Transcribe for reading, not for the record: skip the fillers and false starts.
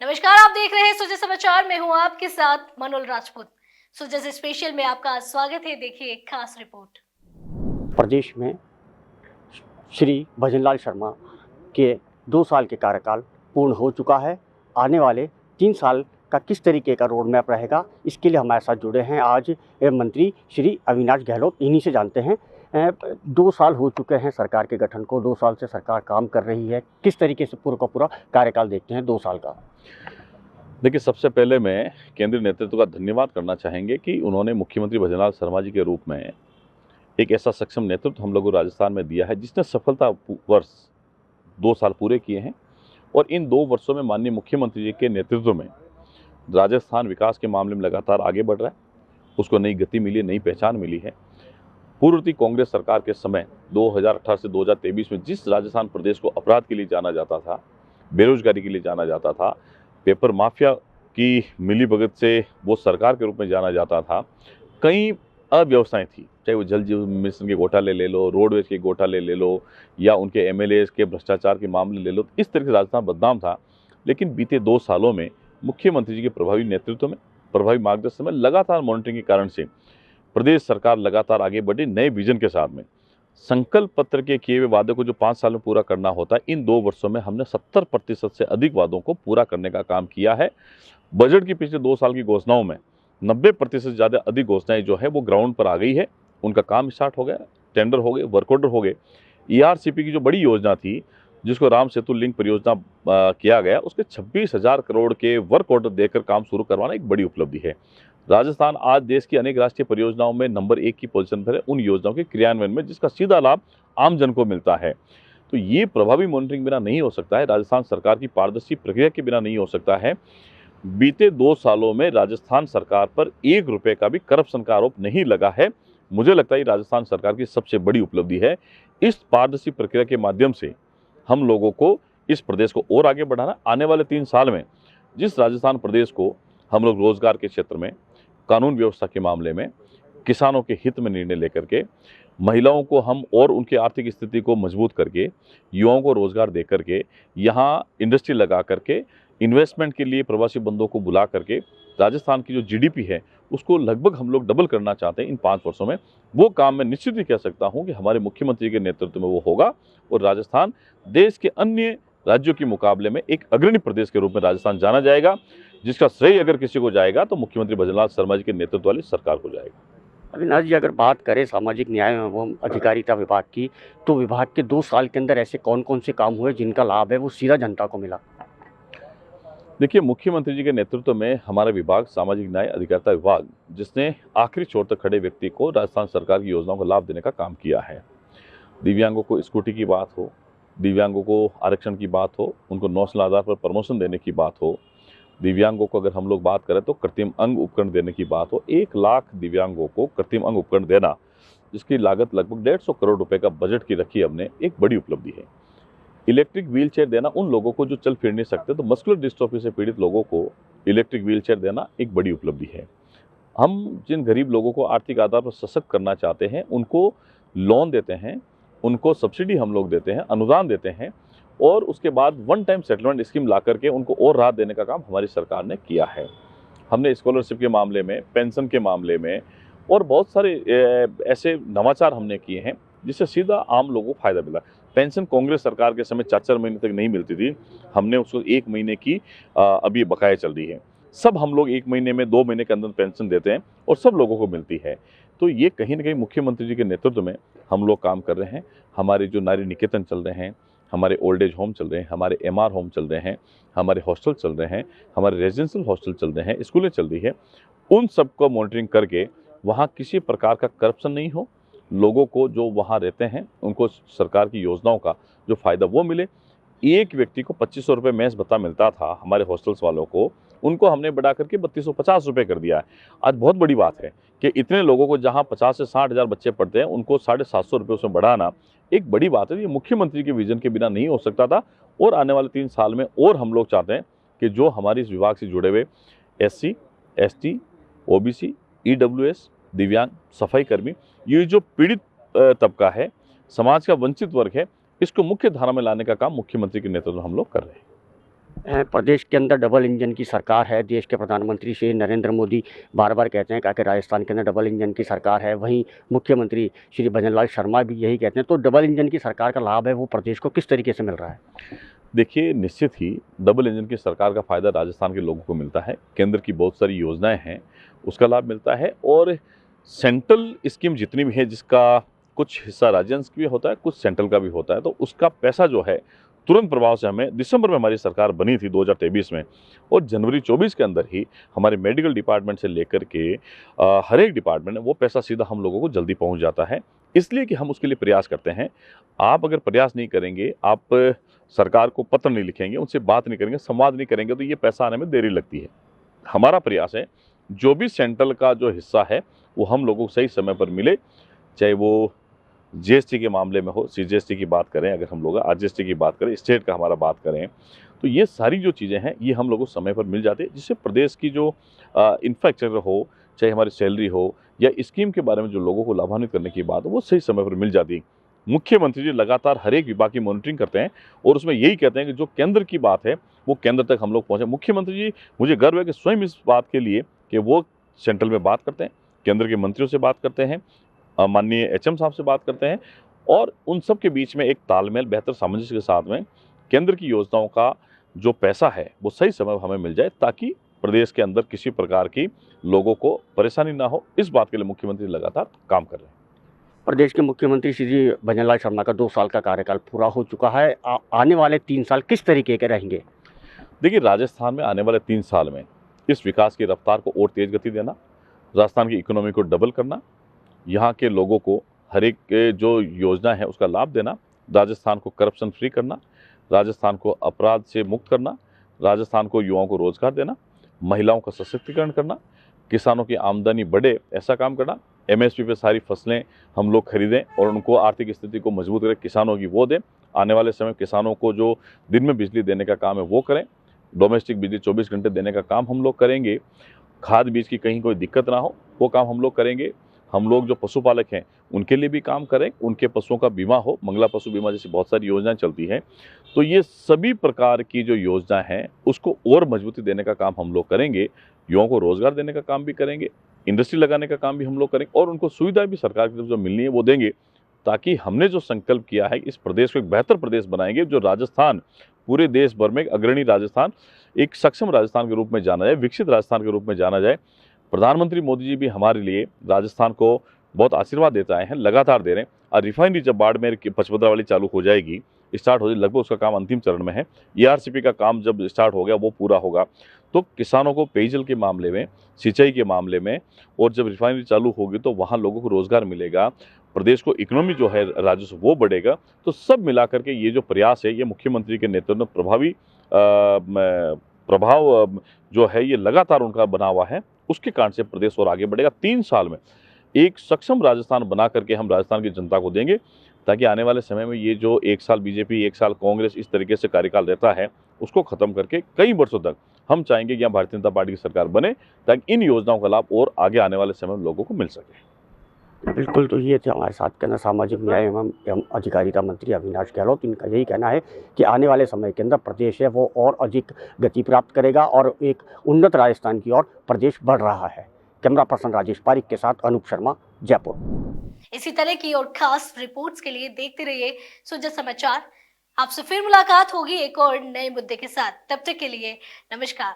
नमस्कार, आप देख रहे हैं सुजय समाचार। मैं हूं आपके साथ मनोल राजपूत। सुजय स्पेशल में आपका स्वागत है। देखिए एक खास रिपोर्ट। प्रदेश में श्री भजनलाल शर्मा के 2 साल के कार्यकाल पूर्ण हो चुका है। आने वाले 3 साल का किस तरीके का रोड मैप रहेगा, इसके लिए हमारे साथ जुड़े हैं आज मंत्री श्री अविनाश गहलोत। इन्हीं से जानते हैं। 2 साल हो चुके हैं सरकार के गठन को, 2 साल से सरकार काम कर रही है। किस तरीके से पूरा का पूरा कार्यकाल देखते हैं 2 साल का? देखिए, सबसे पहले मैं केंद्रीय नेतृत्व का धन्यवाद करना चाहेंगे कि उन्होंने मुख्यमंत्री भजनलाल शर्मा जी के रूप में एक ऐसा सक्षम नेतृत्व हम लोगों को राजस्थान में दिया है जिसने सफलता वर्ष 2 साल पूरे किए हैं। और इन 2 वर्षों में माननीय मुख्यमंत्री जी के नेतृत्व में राजस्थान विकास के मामले में लगातार आगे बढ़ रहा है। उसको नई गति मिली, नई पहचान मिली है। पूर्ववर्ती कांग्रेस सरकार के समय 2018 से 2023 में जिस राजस्थान प्रदेश को अपराध के लिए जाना जाता था, बेरोजगारी के लिए जाना जाता था, पेपर माफिया की मिलीभगत से वो सरकार के रूप में जाना जाता था, कई अव्यवस्थाएं थी, चाहे वो जल जीवन मिशन के घोटाले ले लो, रोडवेज के घोटाले ले लो, या उनके एमएलए के भ्रष्टाचार के मामले ले लो। इस तरह से राजस्थान बदनाम था। लेकिन बीते 2 सालों में मुख्यमंत्री जी के प्रभावी नेतृत्व में, प्रभावी मार्गदर्शन में, लगातार मॉनिटरिंग के कारण से प्रदेश सरकार लगातार आगे बढ़ी नए विजन के साथ में। संकल्प पत्र के किए हुए वादे को जो 5 साल में पूरा करना होता है, इन 2 वर्षों में हमने 70% से अधिक वादों को पूरा करने का काम किया है। बजट की पिछले 2 साल की घोषणाओं में 90% से ज़्यादा अधिक घोषणाएं जो है वो ग्राउंड पर आ गई है। उनका काम स्टार्ट हो गया, टेंडर हो गए, वर्क ऑर्डर हो गए। ईआरसीपी की जो बड़ी योजना थी, जिसको राम सेतु लिंक परियोजना किया गया, उसके 26,000 करोड़ के वर्क ऑर्डर देकर काम शुरू करवाना एक बड़ी उपलब्धि है। राजस्थान आज देश की अनेक राष्ट्रीय परियोजनाओं में नंबर 1 की पोजीशन पर है, उन योजनाओं के क्रियान्वयन में, जिसका सीधा लाभ आम जन को मिलता है। तो ये प्रभावी मॉनिटरिंग बिना नहीं हो सकता है, राजस्थान सरकार की पारदर्शी प्रक्रिया के बिना नहीं हो सकता है। बीते 2 सालों में राजस्थान सरकार पर 1 रुपए का भी करप्शन का आरोप नहीं लगा है। मुझे लगता है राजस्थान सरकार की सबसे बड़ी उपलब्धि है। इस पारदर्शी प्रक्रिया के माध्यम से हम लोगों को इस प्रदेश को और आगे बढ़ाना। आने वाले 3 साल में जिस राजस्थान प्रदेश को हम लोग रोजगार के क्षेत्र में, कानून व्यवस्था के मामले में, किसानों के हित में निर्णय लेकर के, महिलाओं को हम और उनकी आर्थिक स्थिति को मजबूत करके, युवाओं को रोजगार दे करके, यहाँ इंडस्ट्री लगा करके, इन्वेस्टमेंट के लिए प्रवासी बंदों को बुला करके राजस्थान की जो जीडीपी है उसको लगभग हम लोग डबल करना चाहते हैं इन 5 वर्षों में। वो काम मैं निश्चित ही कह सकता हूँ कि हमारे मुख्यमंत्री के नेतृत्व में वो होगा। और राजस्थान देश के अन्य राज्यों के मुकाबले में एक अग्रणी प्रदेश के रूप में राजस्थान जाना जाएगा, जिसका श्रेय अगर किसी को जाएगा तो मुख्यमंत्री भजनलाल शर्मा जी के नेतृत्व वाली सरकार को जाएगा। अविनाश जी, अगर बात करें सामाजिक न्याय एवं अधिकारिता विभाग की, तो विभाग के 2 साल के अंदर ऐसे कौन-कौन से काम हुए जिनका लाभ है वो सीधा जनता को मिला? देखिए, मुख्यमंत्री जी के नेतृत्व में हमारा विभाग सामाजिक न्याय अधिकारिता विभाग, जिसने आखिरी छोर तक खड़े व्यक्ति को राजस्थान सरकार की योजनाओं का लाभ देने का काम किया है। दिव्यांगों को स्कूटी की बात हो, दिव्यांगों को आरक्षण की बात हो, उनको नौसल आधार पर प्रमोशन देने की बात हो, दिव्यांगों को अगर हम लोग बात करें तो कृत्रिम अंग उपकरण देने की बात हो, 1 लाख दिव्यांगों को कृत्रिम अंग उपकरण देना, जिसकी लागत लगभग 150 करोड़ रुपए का बजट की रखी हमने, एक बड़ी उपलब्धि है। इलेक्ट्रिक व्हीलचेयर देना उन लोगों को जो चल फिर नहीं सकते, तो मस्कुलर डिस्ट्रोफी से पीड़ित लोगों को इलेक्ट्रिक व्हीलचेयर देना एक बड़ी उपलब्धि है। हम जिन गरीब लोगों को आर्थिक आधार पर सशक्त करना चाहते हैं, उनको लोन देते हैं, उनको सब्सिडी हम लोग देते हैं, अनुदान देते हैं, और उसके बाद वन टाइम सेटलमेंट स्कीम ला करके उनको और राहत देने का काम हमारी सरकार ने किया है। हमने स्कॉलरशिप के मामले में, पेंशन के मामले में और बहुत सारे ऐसे नवाचार हमने किए हैं जिससे सीधा आम लोगों को फायदा मिला। पेंशन कांग्रेस सरकार के समय 4-4 महीने तक नहीं मिलती थी, हमने उसको 1 महीने की अभी बकाया चल रही है। सब हम लोग 1 महीने में, 2 महीने के अंदर पेंशन देते हैं और सब लोगों को मिलती है। तो ये कहीं ना कहीं मुख्यमंत्री जी के नेतृत्व में हम लोग काम कर रहे हैं। हमारे जो नारी निकेतन चल रहे हैं, हमारे ओल्ड एज होम चल रहे हैं, हमारे एमआर होम चल रहे हैं, हमारे हॉस्टल चल रहे हैं, हमारे रेजिडेंशियल हॉस्टल चल रहे हैं, स्कूलें चल रही है, उन सबको मॉनिटरिंग करके वहाँ किसी प्रकार का करप्शन नहीं हो, लोगों को जो वहाँ रहते हैं उनको सरकार की योजनाओं का जो फ़ायदा वो मिले। एक व्यक्ति को 2500 रुपये मेस भत्ता मिलता था हमारे हॉस्टल्स वालों को, उनको हमने बढ़ा करके 3250 रुपये कर दिया है। आज बहुत बड़ी बात है कि इतने लोगों को, जहाँ 50 से 60 हज़ार बच्चे पढ़ते हैं, उनको 750 रुपये उसमें बढ़ाना एक बड़ी बात है। ये मुख्यमंत्री के विजन के बिना नहीं हो सकता था। और आने वाले 3 साल में और हम लोग चाहते हैं कि जो हमारे इस विभाग से जुड़े हुए SC, ST, OBC, EWS, दिव्यांग, सफाई कर्मी, ये जो पीड़ित तबका है, समाज का वंचित वर्ग है, इसको मुख्य धारा में लाने का काम मुख्यमंत्री के नेतृत्व में हम लोग कर रहे हैं। प्रदेश के अंदर डबल इंजन की सरकार है। देश के प्रधानमंत्री श्री नरेंद्र मोदी बार बार कहते हैं कि राजस्थान के अंदर डबल इंजन की सरकार है। वहीं मुख्यमंत्री श्री भजनलाल शर्मा भी यही कहते हैं। तो डबल इंजन की सरकार का लाभ है वो प्रदेश को किस तरीके से मिल रहा है? देखिए, निश्चित ही डबल इंजन की सरकार का फ़ायदा राजस्थान के लोगों को मिलता है। केंद्र की बहुत सारी योजनाएं हैं, उसका लाभ मिलता है। और सेंट्रल स्कीम जितनी भी है, जिसका कुछ हिस्सा राज्य का भी होता है, कुछ सेंट्रल का भी होता है, तो उसका पैसा जो है तुरंत प्रभाव से हमें दिसंबर में हमारी सरकार बनी थी 2023 में, और जनवरी 24 के अंदर ही हमारे मेडिकल डिपार्टमेंट से लेकर के हर एक डिपार्टमेंट में वो पैसा सीधा हम लोगों को जल्दी पहुंच जाता है। इसलिए कि हम उसके लिए प्रयास करते हैं। आप अगर प्रयास नहीं करेंगे, आप सरकार को पत्र नहीं लिखेंगे, उनसे बात नहीं करेंगे, संवाद नहीं करेंगे, तो ये पैसा आने में देरी लगती है। हमारा प्रयास है जो भी सेंट्रल का जो हिस्सा है वो हम लोगों को सही समय पर मिले, चाहे वो जीएसटी के मामले में हो, सीजीएसटी की बात करें, अगर हम लोग आरजीएसटी की बात करें, स्टेट का हमारा बात करें, तो ये सारी जो चीज़ें हैं ये हम लोगों को समय पर मिल जाती है, जिससे प्रदेश की जो इंफ्रास्ट्रक्चर हो, चाहे हमारी सैलरी हो, या स्कीम के बारे में जो लोगों को लाभान्वित करने की बात हो, वो सही समय पर मिल जाती है। मुख्यमंत्री जी लगातार हर एक विभाग की मॉनिटरिंग करते हैं और उसमें यही कहते हैं कि जो केंद्र की बात है वो केंद्र तक हम लोग पहुँचे। मुख्यमंत्री जी, मुझे गर्व है कि स्वयं इस बात के लिए कि वो सेंट्रल में बात करते हैं, केंद्र के मंत्रियों से बात करते हैं, माननीय एचएम साहब से बात करते हैं, और उन सब के बीच में एक तालमेल, बेहतर सामंजस्य के साथ में केंद्र की योजनाओं का जो पैसा है वो सही समय पर हमें मिल जाए, ताकि प्रदेश के अंदर किसी प्रकार की लोगों को परेशानी ना हो। इस बात के लिए मुख्यमंत्री लगातार काम कर रहे हैं। प्रदेश के मुख्यमंत्री श्री भजनलाल शर्मा का 2 साल का कार्यकाल पूरा हो चुका है। आने वाले 3 साल किस तरीके के रहेंगे? देखिए, राजस्थान में आने वाले 3 साल में इस विकास की रफ्तार को और तेज गति देना, राजस्थान की इकोनॉमी को डबल करना, यहाँ के लोगों को हर एक जो योजना है उसका लाभ देना, राजस्थान को करप्शन फ्री करना, राजस्थान को अपराध से मुक्त करना, राजस्थान को युवाओं को रोजगार देना, महिलाओं का सशक्तिकरण करना, किसानों की आमदनी बढ़े ऐसा काम करना, एमएसपी पे सारी फसलें हम लोग खरीदें और उनको आर्थिक स्थिति को मजबूत करें, किसानों की वो दें। आने वाले समय किसानों को जो दिन में बिजली देने का काम है वो करें, डोमेस्टिक बिजली 24 घंटे देने का काम हम लोग करेंगे, खाद बीज की कहीं कोई दिक्कत ना हो वो काम हम लोग करेंगे। हम लोग जो पशुपालक हैं उनके लिए भी काम करें, उनके पशुओं का बीमा हो, मंगला पशु बीमा जैसी बहुत सारी योजनाएं चलती हैं। तो ये सभी प्रकार की जो योजना है उसको और मजबूती देने का काम हम लोग करेंगे, युवाओं को रोजगार देने का काम भी करेंगे, इंडस्ट्री लगाने का काम भी हम लोग करेंगे, और उनको सुविधा भी सरकार की तरफ जो मिलनी है वो देंगे, ताकि हमने जो संकल्प किया है इस प्रदेश को एक बेहतर प्रदेश बनाएंगे, जो राजस्थान पूरे देश भर में एक अग्रणी राजस्थान, एक सक्षम राजस्थान के रूप में जाना जाए, विकसित राजस्थान के रूप में जाना जाए। प्रधानमंत्री मोदी जी भी हमारे लिए राजस्थान को बहुत आशीर्वाद देते आए हैं, लगातार दे रहे हैं। और रिफाइनरी जब बाड़मेर की पचपदरा वाली चालू हो जाएगी, स्टार्ट हो जाएगी, लगभग उसका काम अंतिम चरण में है, ईआरसीपी का काम जब स्टार्ट हो गया वो पूरा होगा, तो किसानों को पेयजल के मामले में, सिंचाई के मामले में, और जब रिफाइनरी चालू होगी तो वहाँ लोगों को रोजगार मिलेगा, प्रदेश को इकोनॉमी जो है राजस्व वो बढ़ेगा। तो सब मिलाकर के ये जो प्रयास है ये मुख्यमंत्री के नेतृत्व में प्रभावी प्रभाव जो है ये लगातार उनका बना हुआ है, उसके कारण से प्रदेश और आगे बढ़ेगा। 3 साल में एक सक्षम राजस्थान बना करके हम राजस्थान की जनता को देंगे, ताकि आने वाले समय में ये जो 1 साल बीजेपी 1 साल कांग्रेस इस तरीके से कार्यकाल रहता है उसको खत्म करके कई वर्षों तक हम चाहेंगे कि यहाँ भारतीय जनता पार्टी की सरकार बने, ताकि इन योजनाओं का लाभ और आगे आने वाले समय में लोगों को मिल सके। बिल्कुल, तो ये थे हमारे साथ कहना सामाजिक न्याय एवं अधिकारिता मंत्री अविनाश गहलोत। इनका यही कहना है कि आने वाले समय के अंदर प्रदेश है वो और अधिक गति प्राप्त करेगा और एक उन्नत राजस्थान की ओर प्रदेश बढ़ रहा है। कैमरा पर्सन राजेश पारिक के साथ अनूप शर्मा, जयपुर। इसी तरह की और खास रिपोर्ट्स के लिए देखते रहिए सुजा समाचार। आपसे फिर मुलाकात होगी एक और नए मुद्दे के साथ। तब तक के लिए नमस्कार।